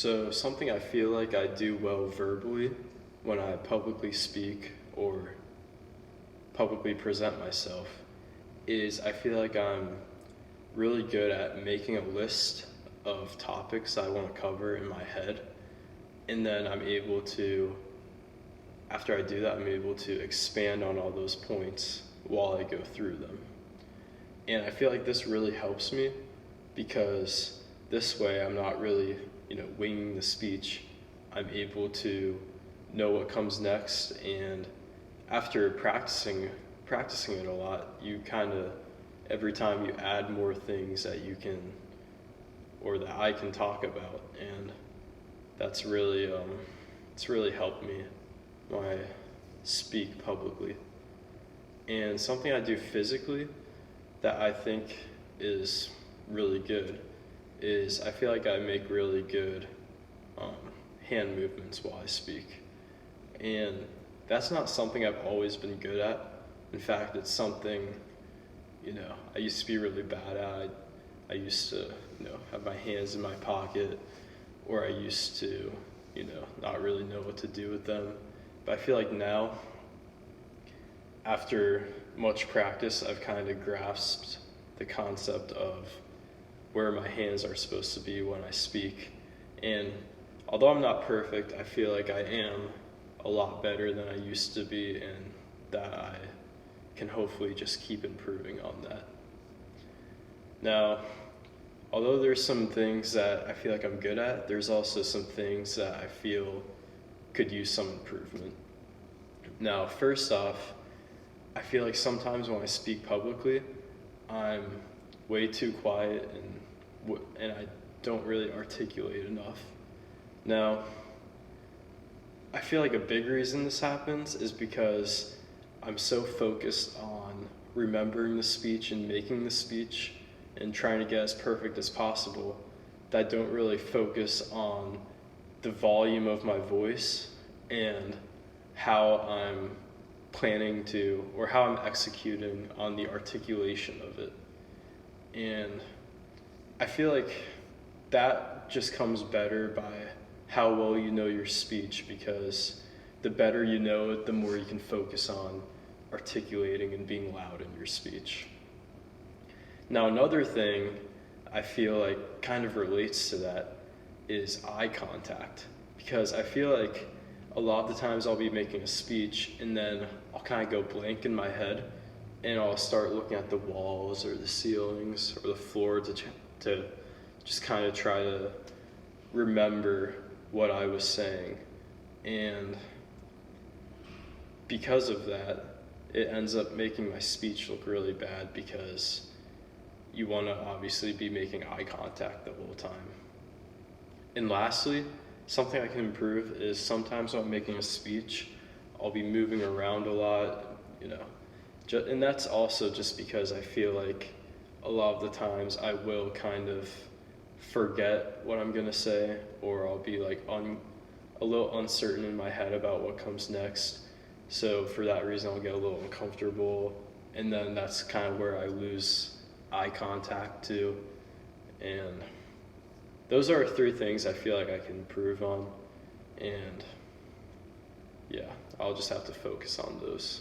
So something I feel like I do well verbally when I publicly speak or publicly present myself is I feel like I'm really good at making a list of topics I want to cover in my head. And then I'm able to, after I do that, I'm able to expand on all those points while I go through them. And I feel like this really helps me because this way I'm not really, winging the speech. I'm able to know what comes next, and after practicing it a lot, you kind of every time you add more things that you can or that I can talk about, and that's really it's really helped me when I speak publicly. And something I do physically that I think is really good is I feel like I make really good hand movements while I speak. And that's not something I've always been good at. In fact, it's something, I used to be really bad at. I used to, have my hands in my pocket, or I used to, not really know what to do with them. But I feel like now, after much practice, I've kind of grasped the concept of where my hands are supposed to be when I speak. And although I'm not perfect, I feel like I am a lot better than I used to be, and that I can hopefully just keep improving on that. Now, although there's some things that I feel like I'm good at, there's also some things that I feel could use some improvement. Now, first off, I feel like sometimes when I speak publicly, I'm way too quiet and I don't really articulate enough. Now, I feel like a big reason this happens is because I'm so focused on remembering the speech and making the speech and trying to get as perfect as possible that I don't really focus on the volume of my voice and how I'm planning to, or how I'm executing on the articulation of it. And I feel like that just comes better by how well you know your speech, because the better you know it, the more you can focus on articulating and being loud in your speech. Now, another thing I feel like kind of relates to that is eye contact, because I feel like a lot of the times I'll be making a speech and then I'll kind of go blank in my head and I'll start looking at the walls or the ceilings or the floor to just kind of try to remember what I was saying. And because of that, it ends up making my speech look really bad because you want to obviously be making eye contact the whole time. And lastly, something I can improve is sometimes when I'm making a speech, I'll be moving around a lot, and that's also just because I feel like a lot of the times I will kind of forget what I'm going to say, or I'll be like a little uncertain in my head about what comes next. So for that reason, I'll get a little uncomfortable, and then that's kind of where I lose eye contact too. And those are 3 things I feel like I can improve on, and yeah, I'll just have to focus on those.